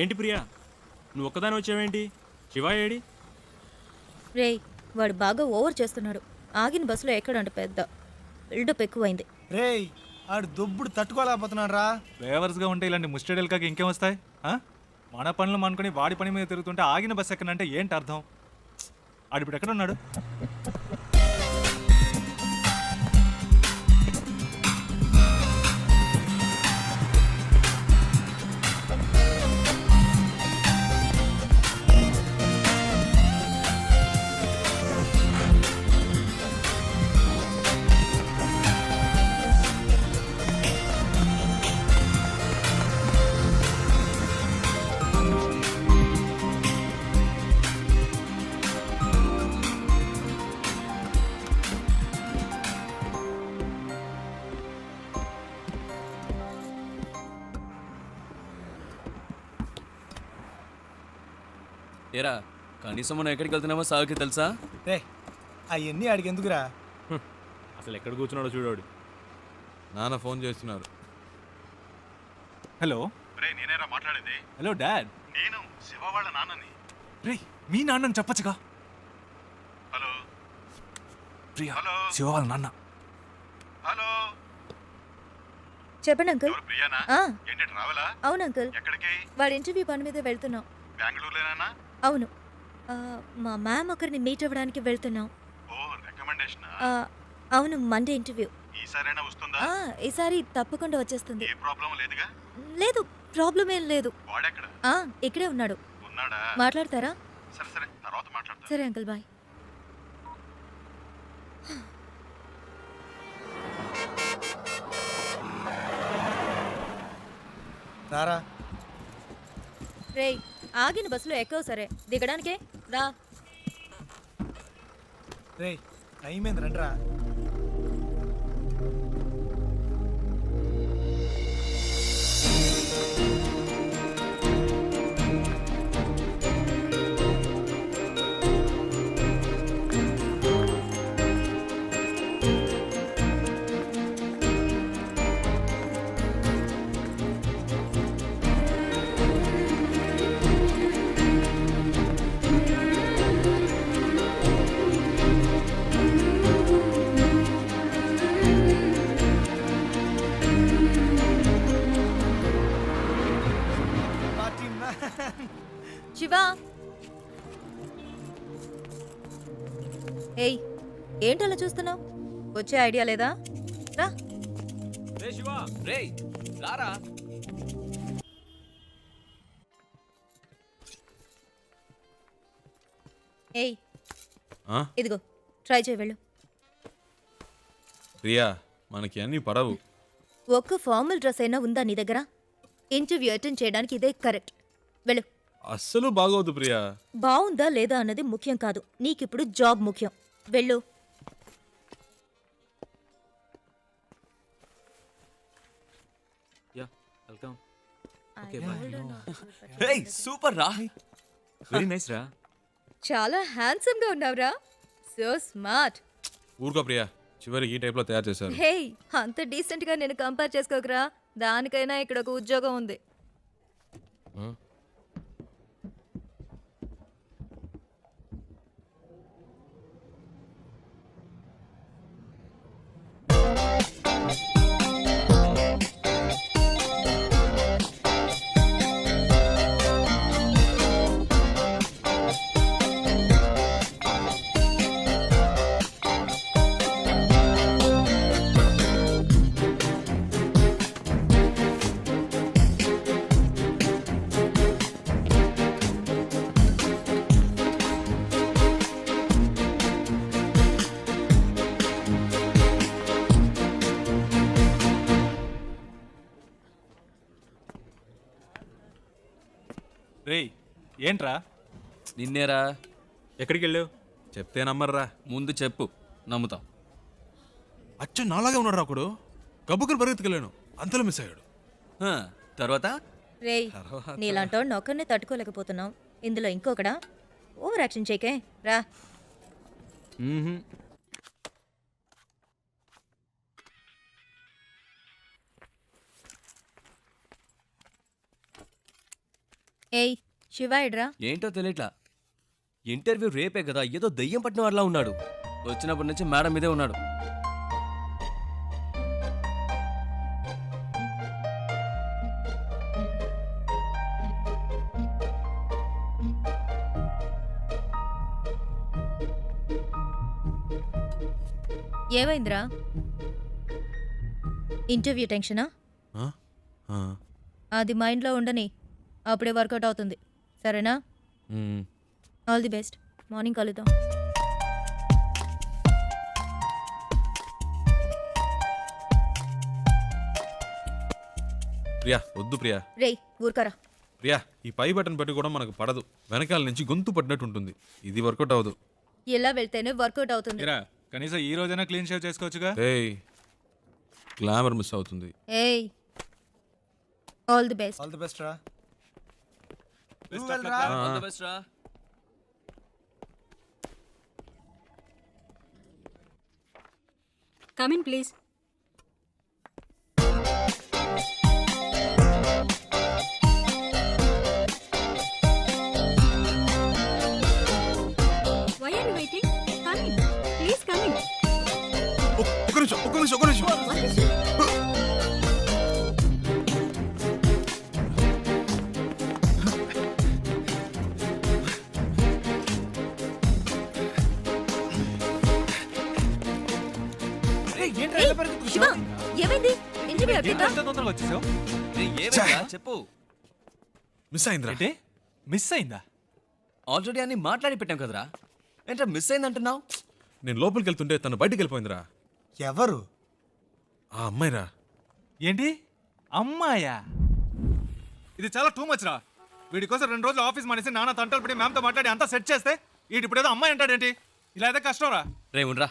ఏంటి ప్రియా, నువ్వు ఒక్కదాని వచ్చావేంటి? శివ ఏడి? రేయ్, వాడు బాగా ఓవర్ చేస్తున్నాడు. ఆగిన బస్సులో ఎక్కడంట పెద్ద బిల్డప్ ఎక్కువైంది. రేయ్ ఆడు దొబ్బుడు తట్టుకోలేకపోతున్నాడు రా. డ్రైవర్స్గా ఉంటే ఇలాంటి ముస్టడీలకి ఇంకేం వస్తాయి? మన పనులు అనుకుని వాడి పని మీద తిరుగుతుంటే ఆగిన బస్సు ఎక్కనంటే ఏంటి అర్థం? ఆడిప్పుడు ఎక్కడ ఉన్నాడు? ఏరా కనీసం మనం ఎక్కడికి వెళ్తున్నామో సాగుకి తెలుసా? రే అవన్నీ ఆడికి ఎందుకురా? అసలు ఎక్కడ కూర్చున్నాడో చూడాడు. నాన్న ఫోన్ చేస్తున్నారు. హలో. రే నేనేరా మాట్లాడేది. Hello dad. నేను శివ వాళ్ళ నాన్నని. రే మీ నాన్నని చెప్పచ్చుగా. హలో ప్రియా, హలో శివ వాళ్ళ నాన్న. హలో చెప్పండి అంకుల్. ఎవరు ప్రియానా? ఆ, ఏంటి ట్రావెలా? అవును అంకుల్. ఎక్కడికి? వాడి ఇంటర్వ్యూ పని మీద వెళ్తున్నాం. బెంగళూరులోనేనా? అవును. మా మ్యామ్ ఒకరిని మీట్ అవ్వడానికి వెళ్తున్నాం. ఓ రికమెండేషనా? అవును, మండే ఇంటర్వ్యూ. ఈసారైనా వస్తుందా? ఈసారి తప్పకుండా వచ్చేస్తుంది. ఏ ప్రాబ్లం లేదుగా? లేదు, ప్రాబ్లం ఏం లేదు. వాడెక్కడ ఇక్కడే ఉన్నాడు. ఉన్నాడా? మాట్లాడతారా? సరే సరే తర్వాత మాట్లాడతా. సరే అంకుల్, బాయ్. రారా. రేయ్, ఆగిన బస్సులో ఎక్కవు సరే, దిగడానికే రా. రేయ్ టైం ఏంది రండిరా. శివా, ఏయ్ ఏంటలా చూస్తున్నావు? వచ్చే ఐడియా లేదా? రా. రే శివ, రే రారా. ఏయ్ ఇదిగో, ట్రై చేయి, వెళ్ళు. ప్రియా, మనకి అన్నీ పడవు. ఒక్క ఫార్మల్ డ్రెస్ అయినా ఉందా నీ దగ్గర? ఇంటర్వ్యూ అటెండ్ చేయడానికి ఇదే కరెక్ట్. వెళ్ళు. అస్సలు బాగోదు ప్రియా. బాగుందా లేదా అన్నది ముఖ్యం కాదు, నీకిప్పుడు జాబ్ ముఖ్యం. వెళ్ళు. Yeah welcome. రే సూపర్ రా. వెరీ నైస్ రా. చాలా హ్యాండ్సమ్ గా ఉన్నావురా. So smart. ఊరుకో ప్రియా, చివరికి ఈ టైప్లో తయారు చేశారు. హే, అంత డీసెంట్ గా నేను కంపేర్ చేసుకోకరా. దానికైనా ఇక్కడ ఒక ఉద్యోగం ఉంది. రే ఏంట్రా? నిన్నేరా. ఎక్కడికి వెళ్ళావు? చెప్తే నమ్మర్రా. ముందు చెప్పు, నమ్ముతాం. అచ్చు నాలాగే ఉన్నాడు ఒకడు. గబ్బుకుని పరిగెత్తుకెళ్ళాను, అంతలో మిస్ అయ్యాడు. తర్వాత రేయ్, నీలాంటోడిని ఒక్కరినే తట్టుకోలేకపోతున్నావు, ఇందులో ఇంకొకడా? ఓవర్ యాక్షన్ చేయకే, రా. ఏయ్ శివ ఇడ్రా. ఏంటో తెలియట్లా. ఇంటర్వ్యూ రేపే కదా, ఏదో దయ్యం పట్టిన వాళ్ళ ఉన్నాడు. వచ్చినప్పటి నుంచి మేడం మీదే ఉన్నాడు. ఏమైందిరా? ఇంటర్వ్యూ టెన్షనా? ఆ? ఆ. అది మైండ్లో ఉండని, అప్పుడే వర్కౌట్ అవుతుంది. సరేనా? మ్మ్. All the best. మార్నింగ్ కలుద్దాం. ప్రియా వద్దు ప్రియా. రేయ్ ఊరుకరా. ప్రియా ఈ పై బటన్ పెట్టి కూడా మనకు పడదు. వెనకాల నుంచి గొంతు పడినట్టు ఉంటుంది. ఇది వర్కౌట్ అవ్వదు. ఇలా వెళ్తేనే వర్కౌట్ అవుతుంది. ఇరా కనీసం ఈ రోజైనా క్లీన్ షేవ్ చేసుకోవచ్చుగా. ఏయ్ గ్లామర్ మిస్ అవుతుంది. ఏయ్ all the best. All the best రా. All the best రా. Come in, please. Why are you waiting? Come in. Please come in. ఒక్క నిమిషం. What is it? శివ ఏమైంది? ఇంటర్వ్యూ అయిపోయిందా? ఎంత తొందరగా వచ్చేసావు? రేయ్, ఏమైందిరా? చెప్పు. మిస్ అయిందిరా. ఏంటి మిస్ అయిందా? ఆల్రెడీ అన్ని మాట్లాడి పెట్టాం కదరా. ఏంట్రా మిస్ అయిందంటున్నావు? నేను లోపలికి వెళ్తుంటే తను బయటికి వెళ్ళిపోయిందిరా. ఎవరు? ఆ అమ్మాయిరా. ఏంటి అమ్మాయా? ఇది చాలా టూ మచ్ రా. వీడి కోసం 2 రోజులు ఆఫీస్ మానేసి నాన్న తంటలు పడి మ్యామ్తో మాట్లాడి అంతా సెట్ చేస్తే వీడి ఇప్పుడు ఏదో అమ్మాయి అంటాడేంటి? ఇలా అయితే కష్టం రా. రే ఉండరా.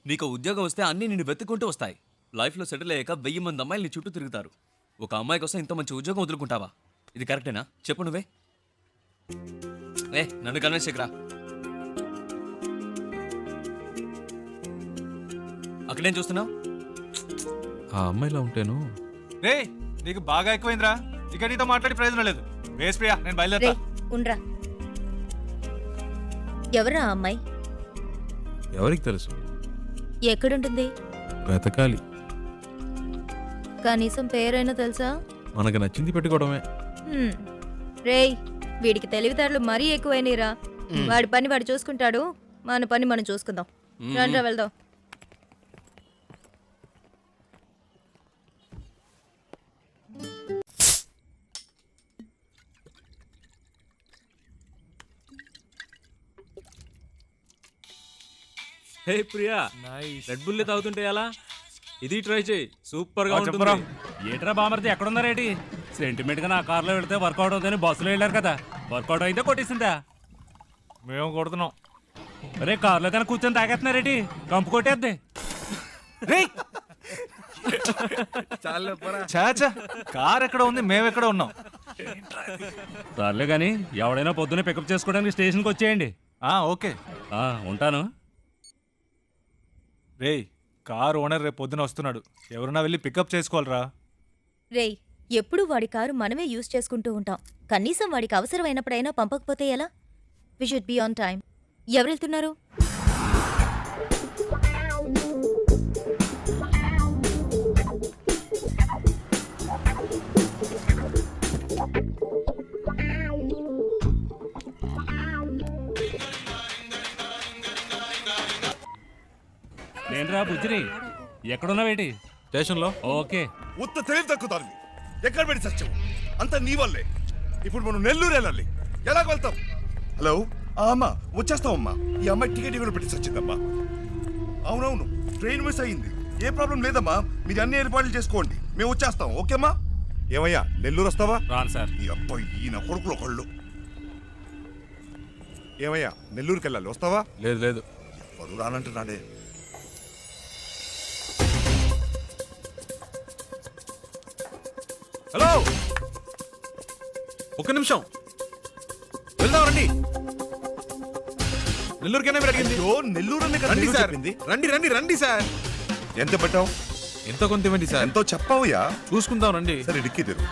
నీకు ఉద్యోగం వస్తే అన్నీ నిన్ను వెతుక్కుంటూ వస్తాయి. లైఫ్లో సెటిల్ అయ్యాక 1000 మంది అమ్మాయిలు నీ చుట్టూ తిరుగుతారు. ఒక అమ్మాయి కోసం ఇంత మంచి ఉద్యోగం వదులుకుంటావా? ఇది కరెక్టేనా? చెప్పు నువ్వే. నన్ను కన్విన్స్ చేయకురా. అక్కడేం చూస్తున్నావు? ఆ అమ్మాయిలా ఉంటేను. రే నీకు బాగా ఎక్కువైందిరా. ఇక నీతో మాట్లాడి ప్రయోజనం లేదు. వేస్ ప్రియా, నేను బయలుదేరా. రేయ్ ఉండ్రా. ఎవరా ఆ అమ్మాయి? ఎవరికి తెలుసు? ఎక్కడుంటుంది? బ్రతకాలి. కనీసం పేరైనా తెలుసా? మనకు నచ్చింది పెట్టుకోవడమే. రేయ్ వీడికి తెలివితేటలు మరీ ఎక్కువైనరా. వాడి పని వాడు చూసుకుంటాడు, మన పని మనం చూసుకుందాం. రండ్రా వెళ్దాం. హే ప్రియా, రెడ్ బుల్ తాగుతుంటే ఎలా? ఇది ట్రై చేయి, సూపర్ గా ఉంటుంది. చెప్పరా. ఏట్రా బామర్ది ఎక్కడున్నారేటి? సెంటిమెంట్ గా నా కార్లో వెళ్తే వర్కౌట్ అవుతుందని బస్సులో వెళ్ళారు కదా, వర్కౌట్ అయితే కొట్టేసిందా? మేము కొడుతున్నాం. అరే కార్లో కానీ కూర్చొని తాగేస్తున్నారేటి? కంపు కొట్టేద్ది. చాచా కార్ ఎక్కడ ఉంది, మేము ఎక్కడ ఉన్నాం? సర్లే కానీ ఎవడైనా పొద్దున్నే పికప్ చేసుకోవడానికి స్టేషన్కి వచ్చేయండి. ఓకే ఉంటాను. రేయ్ కార్ ఓనర్ రేపు పొద్దున వస్తున్నాడు. ఎవరన్నా వెళ్ళి పికప్ చేసుకోవాలరా. రేయ్ ఎప్పుడు వాడి కారు మనమే యూజ్ చేసుకుంటూ ఉంటాం. కనీసం వాడికి అవసరమైనప్పుడైనా పంపకపోతే ఎలా? We should be on time. ఎవరు వెళ్తున్నారు? నేనురా బుజ్జిని. ఎక్కడున్నావేటి? స్టేషన్లో. ఓకే. ఉత్త తెలివి తక్కుతారు. ఎక్కడ పెట్టి సత్యం అంత నీ వల్లే. ఇప్పుడు మనం నెల్లూరు వెళ్ళాలి. ఎలాగ వెళ్తాం? హలో అమ్మా, వచ్చేస్తామమ్మా. ఈ అమ్మాయి టికెట్ కూడా పెట్టి సచ్చిందమ్మా. అవునవును, ట్రైన్ మిస్ అయ్యింది. ఏ ప్రాబ్లం లేదమ్మా, మీరు అన్ని ఏర్పాట్లు చేసుకోండి, మేము వచ్చేస్తాం. ఓకేమ్మా? ఏమయ్యా నెల్లూరు వస్తావా? రాను సార్. ఈ అబ్బాయి ఈయన కొడుకులు ఒకళ్ళు. ఏమయ్యా నెల్లూరుకి వెళ్ళాలి, వస్తావా? లేదు. ఎవరు రానంటున్నాడే. హలో ఒక్క నిమిషం, వెళ్దాం రండి. నెల్లూరుకైనా మీరు అడిగింది. అయ్యో, నెల్లూరు అనే కదా రండి నెల్లూరు సార్, చెప్పింది. రండి సార్. ఎంత పెట్టావు? ఎంత కొంత ఇవ్వండి సార్. ఎంతో చెప్పావుయా? చూసుకుందాం రండి. సరే డిక్కీ తెరు.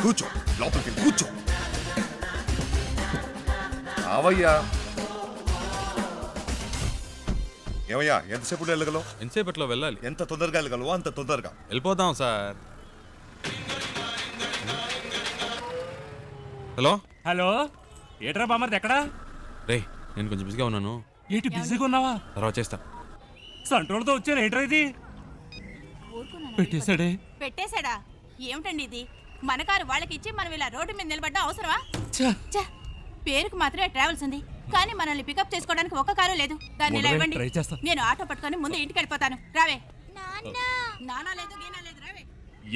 కూర్చో లోపలికి వెళ్ళి కూర్చో. రావయ్యా. ఏమయ్యా ఎంతసేపు వెళ్ళగలవు? ఎంతసేపట్లో వెళ్ళాలి? ఎంత తొందరగా వెళ్ళగలవో అంత తొందరగా వెళ్ళిపోదాం సార్. హలో హలో ఏట్రా బామర్ది ఎక్కడా? రే నేను కొంచెం బిజీగా ఉన్నాను, ఏంటి బిజీగా ఉన్నావా? తర్వాత చేస్తా. సంట్రోల్తో వచ్చాను ఏంట్రా ఇది? పెట్టేశాడే. పెట్టేశాడా? ఏమిటండి ఇది? మన కారు వాళ్ళకి ఇచ్చి మనం ఇలా రోడ్డు మీద నిలబడ్డా అవసరమా? ఛ! పేరుకు మాత్రమే ట్రావెల్స్ ఉంది, కానీ మనల్ని పికప్ చేసుకోవడానికి ఒక్క కారు లేదు. దాన్ని ఇలా ఇవ్వండి, ట్రై చేస్తా. నేను ఆటో పట్టుకొని ముందు ఇంటికి వెళ్ళిపోతాను. రావే. నానా లేదు గీనా లేదు, రావే.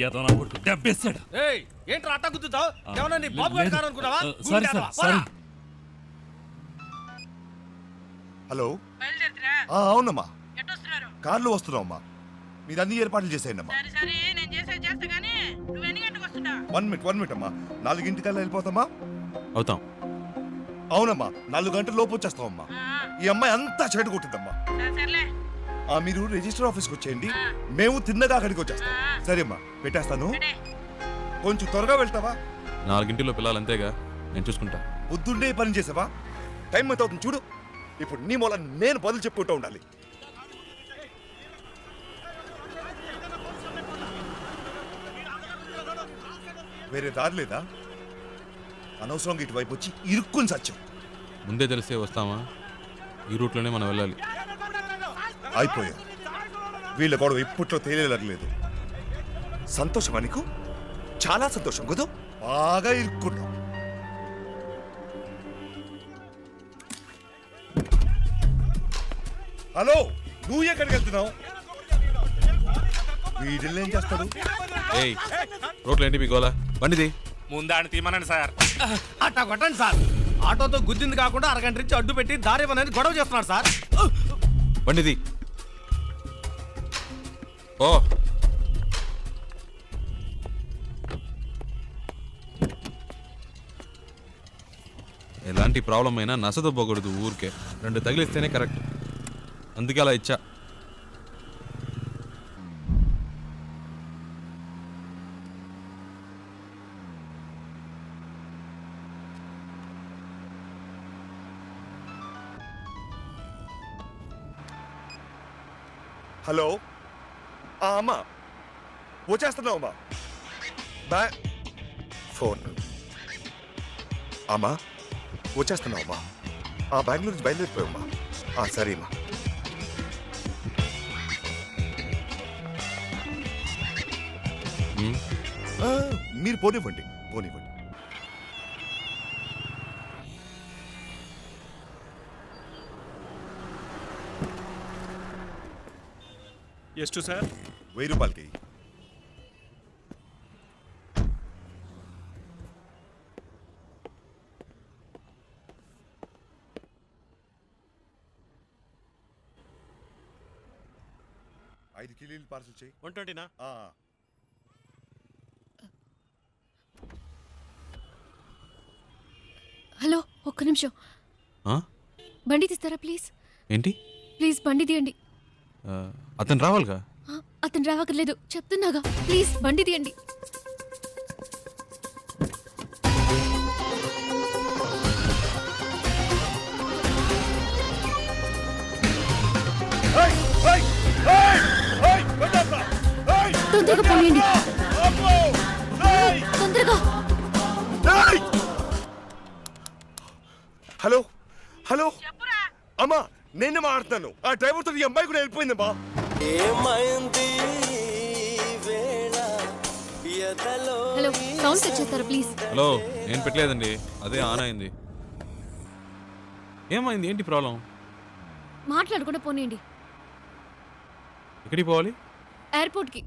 ఏదో నా కొడుకు దెబ్బేశాడు. ఏంట్రా అట్ట గుద్దుతావు? ఏమన్నా నీ బాబు గారి కారు అనుకున్నావా? Sorry sir, sorry. హలో. అవునమ్మా, కార్లో వస్తున్నావమ్మా. మీరు అన్ని ఏర్పాట్లు చేసేయండి అమ్మా. 1 మినిట్ అమ్మా. 4 గంటలకల్లా వెళ్ళిపోతామా? అవుతాం. అవునమ్మా, 4 గంటల లోపు వచ్చేస్తామమ్మా. ఈ అమ్మాయి అంతా చెడు కొట్టిందమ్మా. మీరు రిజిస్టర్ ఆఫీస్కి వచ్చేయండి, మేము తిన్నగా అక్కడికి వచ్చేస్తాం. సరే అమ్మా, పెట్టేస్తాను. కొంచెం త్వరగా వెళ్తావా? 4 గంటల్లో పిల్లలు అంతేగా, నేను చూసుకుంటా. పొద్దున్నే పని చేసావా? టైం ఎంత అవుతుంది చూడు. ఇప్పుడు నీ మూల నేను బదులు చెప్పుకుంటూ ఉండాలి. వేరే దారి లేదా? అనవసరంగా ఇటువైపు వచ్చి ఇరుక్కుని సత్యం. ముందే తెలిసే వస్తామా? ఈ రూట్లోనే మనం వెళ్ళాలి. అయిపోయా. వీళ్ళ గొడవ ఇప్పట్లో తేలేలేదు. సంతోషమా నీకు? చాలా సంతోషం కదా. బాగా ఇరుక్కున్నాం. హలో, నువ్వు ఎక్కడికి వెళ్తున్నావు? వీడిల్ని ఏం చేస్తాడు? ఏయ్ రోడ్లు ఏంటి మీ గోలా? బండిది ముందాన్ని తీమనండి సార్. అట్టా కొట్టండి సార్. ఆటోతో గుద్దింది కాకుండా అరగంట నుంచి అడ్డు పెట్టి దారి ఇవ్వనని గొడవ చేస్తున్నాడు సార్. బండిది. ఓ ఎలాంటి ప్రాబ్లం అయినా నసదొబ్బకూడదు ఊరికే. 2 తగిలిస్తేనే కరెక్ట్, అందుకే అలా ఇచ్చా. హలో. అమ్మా వచ్చేస్తున్నావు అమ్మా. ఫోన్. అమ్మా వచ్చేస్తున్నావు అమ్మా. బెంగళూరు నుంచి బయలుదేరిపోయామ్మా. సరే అమ్మా. మీరు పోనివ్వండి. ಎಷ್ಟು సార్? 1000 రూపాయలకి. ఐదు కిలోలు పార్సల్ చేయి. 120నా? హలో, ఒక్క నిమిషం. బండి తీస్తారా ప్లీజ్? ఏంటి? ప్లీజ్ బండి తీయండి. అతను రావాలిగా? అతను రావక్కర్లేదు, చెప్తున్నాగా. ప్లీజ్ బండి తీయండి. తొందరగా పోయండి, తొందరగా. హలో హలో అమ్మా, నేను మాట్లాడుతాను. ఆ డ్రైవర్తో ఈ అమ్మాయి కూడా వెళ్ళిపోయిందమ్మా. హలో, సౌండ్ సెట్ చేస్తారా ప్లీజ్? హలో, నేను పెట్టలేదండి, అదే ఆన్ అయింది. ఏమైంది? ఏంటి ప్రాబ్లం? మాట్లాడకుండా పోనీయండి. ఎక్కడికి పోవాలి? ఎయిర్పోర్ట్కి.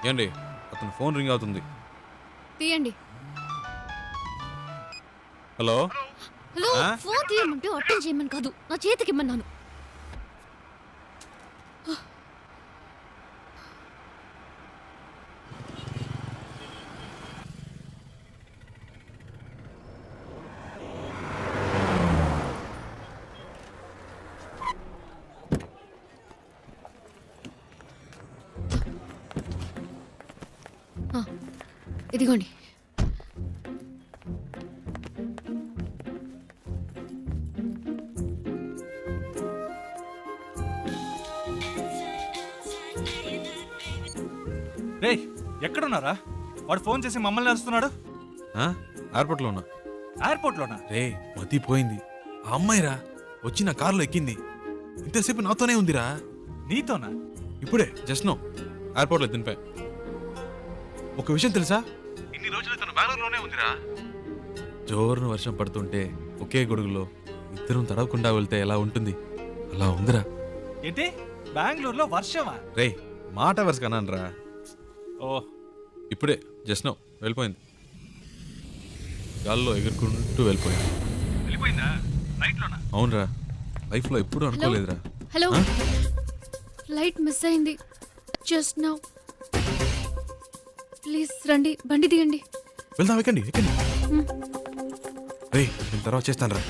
ఏండి, అతను ఫోన్ రింగ్ అవుతుంది. తీయండి. హలో హలో, ఫోన్ తీయమంటే అటెండ్ చేయమని కాదు, నా చేతికి ఇమ్మన్నాను. ఇదిగోండి. రేయ్ ఎక్కడున్నారా? వాడు ఫోన్ చేసి మమ్మల్ని అరుస్తున్నాడు. ఎయిర్పోర్ట్లో ఉన్నా. ఎయిర్పోర్ట్లోనా? రే మతి పోయింది. ఆ అమ్మాయిరా వచ్చి నా కారులో ఎక్కింది. ఇంతసేపు నాతోనే ఉందిరా. నీతోనా? ఇప్పుడే జస్ట్ నో ఎయిర్పోర్ట్లో దింపా. ఒక విషయం తెలుసా, ఇన్ని రోజులు తను బెంగళూరులోనే ఉందిరా. జోరున వర్షం పడుతుంటే ఒకే గొడుగులో ఇద్దరం తడవకుండా వెళ్తే ఎలా ఉంటుంది అలా ఉందిరా. ఏంటి బెంగళూరులో వర్షమా? రే మాట వరుస కన్నానరా. ఓ ఇప్పుడే జస్ట్ నో వెళ్ళిపోయింది. గాల్లో ఎగురుకుంటూ వెళ్ళిపోయింది. వెళ్ళిపోయిందా? నైట్లోనా? అవునరా, లైఫ్లో ఎప్పుడూ అనుకోలేదురా. హలో, ఆ? ఫ్లైట్ మిస్ అయింది. Just now. ప్లీజ్ రండి, బండి దిగండి. వెళ్దాం, ఎక్కండి ఎక్కండి. రే నేను తర్వాత చేస్తాను రా.